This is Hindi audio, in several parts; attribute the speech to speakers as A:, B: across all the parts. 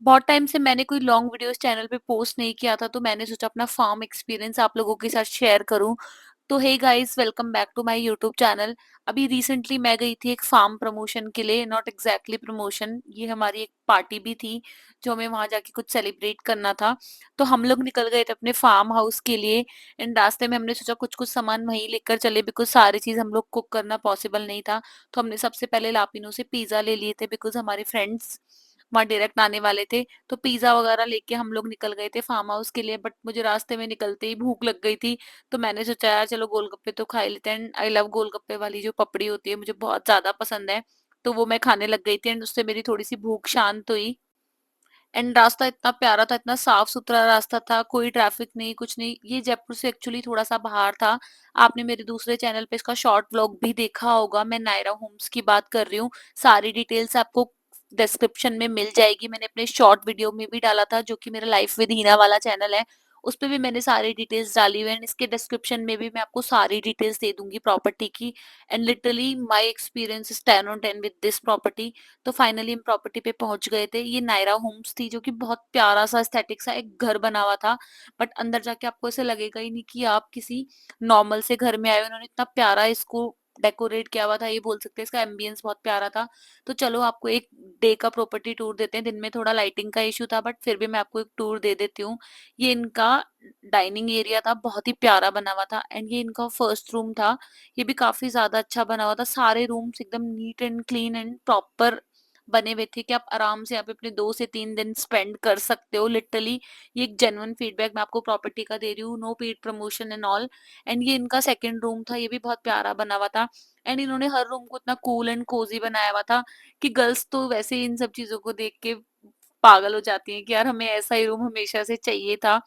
A: बहुत टाइम से मैंने कोई लॉन्ग वीडियोस चैनल पे पोस्ट नहीं किया था, तो मैंने सोचा अपना फार्म एक्सपीरियंस आप लोगों के साथ शेयर करूं। तो hey guys, welcome back to my YouTube channel. अभी रिसेंटली मैं गई थी एक फार्म प्रमोशन के लिए, नॉट एग्जैक्टली प्रमोशन, ये हमारी एक पार्टी भी थी जो हमें वहां जाके कुछ सेलिब्रेट करना था। तो हम लोग निकल गए थे अपने फार्म हाउस के लिए। एंड रास्ते में हमने सोचा कुछ कुछ सामान वहीं लेकर चले, बिकॉज सारी चीज हम लोग कुक करना पॉसिबल नहीं था। तो हमने सबसे पहले लापिनो से पिज्जा ले लिए थे, बिकॉज हमारे फ्रेंड्स वहाँ डायरेक्ट आने वाले थे। तो पिज्जा वगैरह लेके हम लोग निकल गए थे फार्म हाउस के लिए, बट मुझे रास्ते में निकलते ही भूख लग गई थी। तो मैंने सोचा यार चलो गोलगप्पे तो खा ही लेते हैं। आई लव गोलगप्पे वाली जो पपड़ी होती है, मुझे बहुत ज्यादा पसंद है। तो वो मैं खाने लग गई थी एंड उससे मेरी थोड़ी सी भूख शांत हुई। एंड रास्ता इतना प्यारा था, इतना साफ सुथरा रास्ता था, कोई ट्रैफिक नहीं, कुछ नहीं। ये जयपुर से एक्चुअली थोड़ा सा बाहर था। आपने मेरे दूसरे चैनल पे इसका शॉर्ट व्लॉग भी देखा होगा, मैं नायरा होम्स की बात कर रही हूँ। सारी डिटेल्स आपको डिस्क्रिप्शन में मिल जाएगी। मैंने अपने शॉर्ट वीडियो में भी डाला था, जो कि मेरा लाइफ विद हीना वाला चैनल है। उस पे भी मैंने सारी डिटेल्स डाली हुई है, इसके डिस्क्रिप्शन में भी मैं आपको सारी डिटेल्स दे दूंगी प्रॉपर्टी की। And literally my experience is 10 on 10 with this property. तो फाइनली हम प्रॉपर्टी पे पहुंच गए थे। ये नायरा होम्स थी, जो कि बहुत प्यारा सा एस्थेटिक सा एक घर बना हुआ था। बट अंदर जाके आपको ऐसे लगेगा ही नहीं कि आप किसी नॉर्मल से घर में आए हो। उन्होंने इतना प्यारा इसको डेकोरेट किया हुआ था, ये बोल सकते हैं। इसका एम्बियंस बहुत प्यारा था। तो चलो आपको एक डे का प्रॉपर्टी टूर देते हैं। दिन में थोड़ा लाइटिंग का इशू था, बट फिर भी मैं आपको एक टूर दे देती हूँ। ये इनका डाइनिंग एरिया था, बहुत ही प्यारा बना हुआ था। एंड ये इनका फर्स्ट रूम था। ये भी काफी ज्यादा अच्छा बना हुआ था। सारे रूम्स एकदम neat and clean and proper बने हुए थे कि आप आराम से यहाँ पे अपने 2 से 3 दिन स्पेंड कर सकते हो लिटरली। ये एक जेन्युइन फीडबैक मैं आपको प्रॉपर्टी का दे रही हूँ, no paid promotion and all. And ये इनका सेकंड रूम था, ये भी बहुत प्यारा बना हुआ था। एंड इन्होंने हर रूम को इतना कूल एंड कोजी बनाया हुआ था कि गर्ल्स तो वैसे ही इन सब चीजों को देख के पागल हो जाती हैं कि यार हमें ऐसा ही रूम हमेशा से चाहिए था।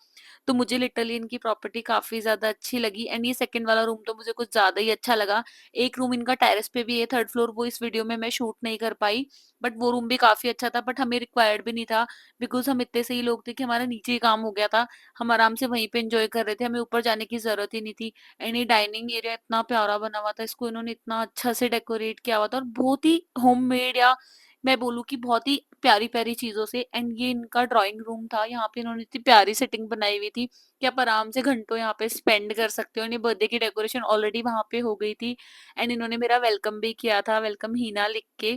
A: तो मुझे लिटरली इनकी प्रॉपर्टी काफी ज्यादा अच्छी लगी। एंड ये सेकंड वाला रूम तो मुझे कुछ ज्यादा ही अच्छा लगा। एक रूम इनका टेरेस पे भी है, थर्ड फ्लोर, वो इस वीडियो में मैं शूट नहीं कर पाई। बट वो रूम भी काफी अच्छा था, बट हमें रिक्वायर्ड भी नहीं था, बिकॉज हम इतने सही लोग थे कि हमारा नीचे ही काम हो गया था। हम आराम से वहीं पे एंजॉय कर रहे थे, हमें ऊपर जाने की जरूरत ही नहीं थी। एंड ये डाइनिंग एरिया इतना प्यारा बना हुआ था, इसको इन्होंने इतना अच्छा से डेकोरेट किया हुआ था, और बहुत ही होममेड, या मैं बोलूँ कि बहुत ही प्यारी प्यारी चीजों से। एंड ये इनका ड्राइंग रूम था, यहाँ पे इन्होंने इतनी प्यारी सेटिंग बनाई हुई थी कि आप आराम से घंटों यहाँ पे स्पेंड कर सकते हो। ये बर्थडे की डेकोरेशन ऑलरेडी वहां पे हो गई थी। एंड इन्होंने मेरा वेलकम भी किया था, वेलकम हीना लिख के।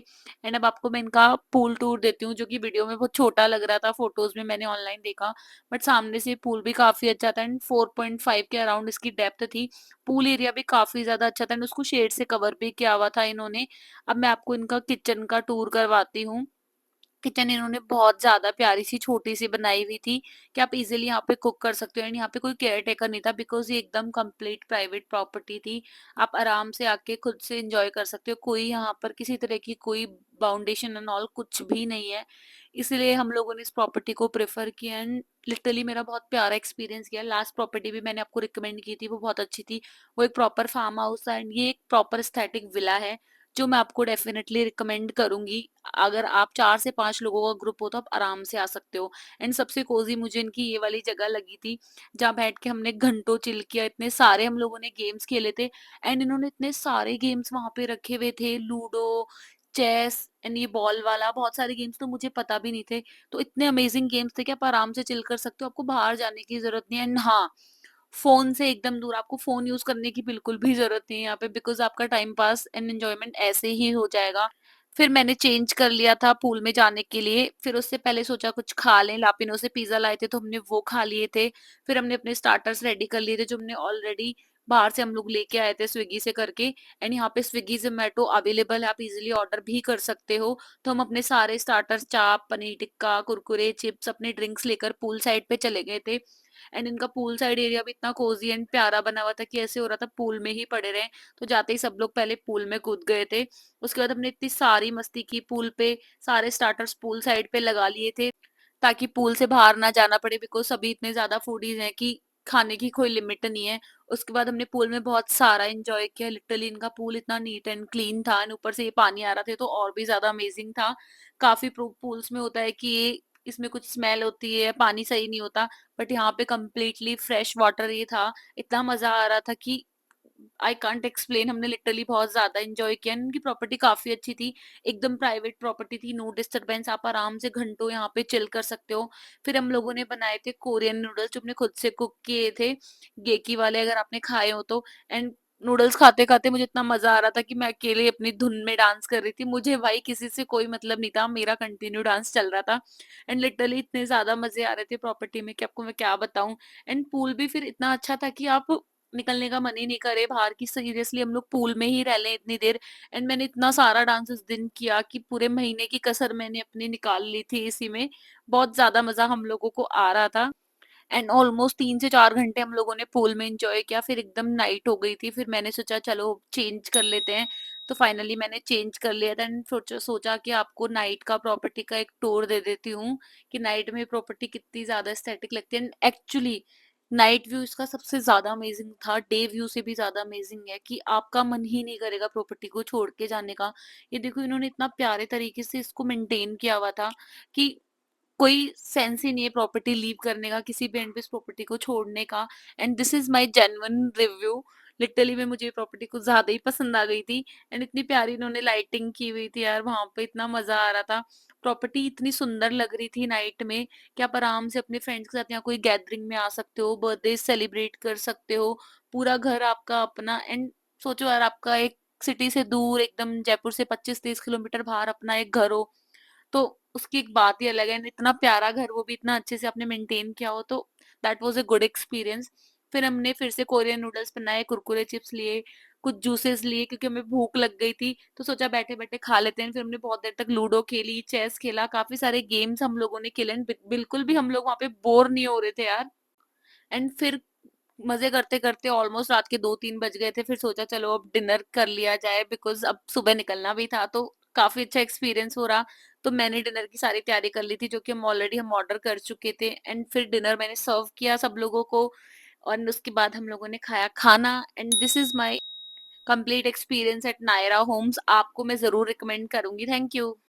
A: एंड अब आपको मैं इनका पूल टूर देती हूँ, जो कि वीडियो में बहुत छोटा लग रहा था, फोटोज में मैंने ऑनलाइन देखा, बट सामने से पूल भी काफी अच्छा था। एंड 4.5 के अराउंड इसकी डेप्थ थी। पूल एरिया भी काफी ज्यादा अच्छा था, एंड उसको शेड से कवर भी किया हुआ था इन्होंने। अब मैं आपको इनका किचन का टूर करवाती हूँ। किचन इन्होंने बहुत ज्यादा प्यारी सी छोटी सी बनाई हुई थी कि आप इजीली यहाँ पे कुक कर सकते हो। एंड यहाँ पे कोई केयर टेकर नहीं था, बिकॉज ये एकदम कंप्लीट प्राइवेट प्रॉपर्टी थी। आप आराम से आके खुद से एंजॉय कर सकते हो, कोई यहाँ पर किसी तरह की कोई बाउंडेशन एंड ऑल कुछ भी नहीं है। इसलिए हम लोगों ने इस प्रॉपर्टी को प्रेफर किया। एंड लिटरली मेरा बहुत प्यारा एक्सपीरियंस किया। लास्ट प्रॉपर्टी भी मैंने आपको रिकमेंड की थी, वो बहुत अच्छी थी। वो एक प्रॉपर फार्म हाउस था, एंड ये एक प्रॉपर स्टैटिक विला है, जो मैं आपको डेफिनेटली रिकमेंड करूंगी। अगर आप 4 से 5 लोगों का ग्रुप हो तो आप आराम से आ सकते हो। एंड सबसे कोजी मुझे इनकी ये वाली जगह लगी थी, जहाँ बैठ के हमने घंटों चिल किया। इतने सारे हम लोगों ने गेम्स खेले थे। एंड इन्होंने इतने सारे गेम्स वहां पे रखे हुए थे, लूडो, चेस एंड ये बॉल वाला, बहुत सारे गेम्स तो मुझे पता भी नहीं थे। तो इतने अमेजिंग गेम्स थे कि आप आराम से चिल कर सकते हो, आपको बाहर जाने की जरूरत नहीं है। एंड हाँ, फोन से एकदम दूर, आपको फोन यूज करने की बिल्कुल भी जरूरत नहीं है यहाँ पे, बिकॉज आपका टाइम पास एंड एंजॉयमेंट ऐसे ही हो जाएगा। फिर मैंने चेंज कर लिया था पूल में जाने के लिए। फिर उससे पहले सोचा कुछ खा लें, लापिनो से पिज्जा लाए थे तो हमने वो खा लिए थे। फिर हमने अपने स्टार्टर्स रेडी कर लिए थे, जो हमने ऑलरेडी बाहर से हम लोग लेके आए थे स्विगी से करके। एंड यहाँ पे स्विगी जोमेटो अवेलेबल है, आप इजीली ऑर्डर भी कर सकते हो। तो हम अपने सारे स्टार्टर्स, चाप, पनीर टिक्का, कुरकुरे, चिप्स, अपने ड्रिंक्स लेकर पूल साइड पे चले गए थे। एंड इनका पूल साइड एरिया भी इतना कोजी एंड प्यारा बना हुआ था कि ऐसे हो रहा था पूल में ही पड़े रहे। तो जाते ही सब लोग पहले पूल में कूद गए थे। उसके बाद हमने इतनी सारी मस्ती की पूल पे, सारे स्टार्टर्स पूल साइड पे लगा लिए थे ताकि पूल से बाहर ना जाना पड़े, बिकॉज सभी इतने ज्यादा फूडीज हैं कि खाने की कोई लिमिट नहीं है। उसके बाद हमने पूल में बहुत सारा एंजॉय किया। लिटरली इनका पूल इतना नीट एंड क्लीन था, एंड ऊपर से ये पानी आ रहा था तो और भी ज्यादा अमेजिंग था। काफी पूल्स में होता है कि ये इसमें कुछ स्मेल होती है, पानी सही नहीं होता, बट यहाँ पे कम्प्लीटली फ्रेश वाटर ये था। इतना मजा आ रहा था कि आई कांट एक्सप्लेन, हमने लिटरली बहुत ज़्यादा एन्जॉय किया। एंड उनकी प्रॉपर्टी काफ़ी अच्छी थी, एकदम प्राइवेट प्रॉपर्टी थी, नो डिस्टर्बेंस, आप आराम से घंटों यहाँ पे चिल कर सकते हो। फिर हम लोगों ने बनाए थे कोरियन नूडल्स जो हमने खुद से कुक किए थे, गेकी वाले, अगर आपने खाए हो तो। एंड नूडल्स खाते-खाते मुझे इतना मज़ा आ रहा था कि मैं अकेले अपनी धुन में डांस कर रही थी। मुझे भाई किसी से कोई मतलब नहीं था, मेरा कंटिन्यू डांस चल रहा था। एंड लिटरली इतने ज़्यादा मज़े आ रहे थे प्रॉपर्टी में कि आपको मैं क्या बताऊँ। एंड पूल भी फिर इतना अच्छा था कि आप निकलने का मन ही नहीं करे बाहर की, सीरियसली हम लोग पूल में ही रह लें इतनी देर। एंड मैंने इतना सारा डांस उस दिन किया कि पूरे महीने की कसर मैंने अपनी निकाल ली थी इसी में। बहुत ज़्यादा मज़ा हम लोगों को आ रहा था। एंड ऑलमोस्ट 3 से 4 घंटे हम लोगों ने पूल में एन्जॉय किया, फिर एकदम नाइट हो गई थी, फिर मैंने सोचा चलो चेंज कर लेते हैं। तो फाइनली मैंने चेंज कर लिया था एंड सोचा कि आपको नाइट का प्रॉपर्टी का एक टूर दे देती हूँ, कि नाइट में प्रॉपर्टी कितनी ज़्यादा एस्थेटिक लगती है। एंड एक्चुअली नाइट व्यू इसका सबसे ज़्यादा अमेज़िंग था, डे व्यू से भी ज़्यादा अमेज़िंग है, कि आपका मन ही नहीं करेगा प्रॉपर्टी को छोड़ के जाने का। ये देखो इन्होंने इतना प्यारे तरीके से इसको मेंटेन किया हुआ था कि कोई सेंस ही नहीं है प्रॉपर्टी लीव करने का, किसी भी एंड पे इस प्रॉपर्टी को छोड़ने का। And this is my genuine review. Literally में मुझे ये प्रॉपर्टी कुछ ज़्यादा ही पसंद आ गई थी। एंड इतनी प्यारी इन्होंने लाइटिंग की हुई थी यार, वहाँ पे इतना मज़ा आ रहा था। प्रॉपर्टी इतनी सुंदर लग रही थी नाइट में कि आप आराम से अपने फ्रेंड्स के साथ यहाँ कोई गैदरिंग में आ सकते हो, बर्थडे सेलिब्रेट कर सकते हो, पूरा घर आपका अपना। एंड सोचो यार, आपका एक सिटी से दूर एकदम जयपुर से 25-30 किलोमीटर बाहर अपना एक घर हो, तो उसकी एक बात ही अलग है। एंड इतना प्यारा घर, वो भी इतना अच्छे से आपने मेंटेन किया हो, तो that was a good experience. फिर हमने फिर से कोरियन नूडल्स बनाए, कुरकुरे चिप्स लिए, कुछ जूसेस लिए क्योंकि हमें भूख लग गई थी, तो सोचा बैठे-बैठे खा लेते हैं। फिर हमने बहुत देर तक लूडो खेली, चेस खेला, काफ़ी सारे गेम्स हम लोगों ने खेले। एंड बिल्कुल भी हम लोग वहाँ पे बोर नहीं हो रहे थे यार। एंड फिर मज़े करते-करते ऑलमोस्ट रात के 2-3 बज गए थे। फिर सोचा चलो अब डिनर कर लिया जाए, बिकॉज़ अब सुबह निकलना भी था, तो काफ़ी अच्छा एक्सपीरियंस हो रहा। तो मैंने डिनर की सारी तैयारी कर ली थी, जो कि हम ऑर्डर कर चुके थे। एंड फिर डिनर मैंने सर्व किया सब लोगों को, और उसके बाद हम लोगों ने खाया खाना। And this is my complete experience at Nayra Homes. आपको मैं ज़रूर रिकमेंड करूँगी। Thank you.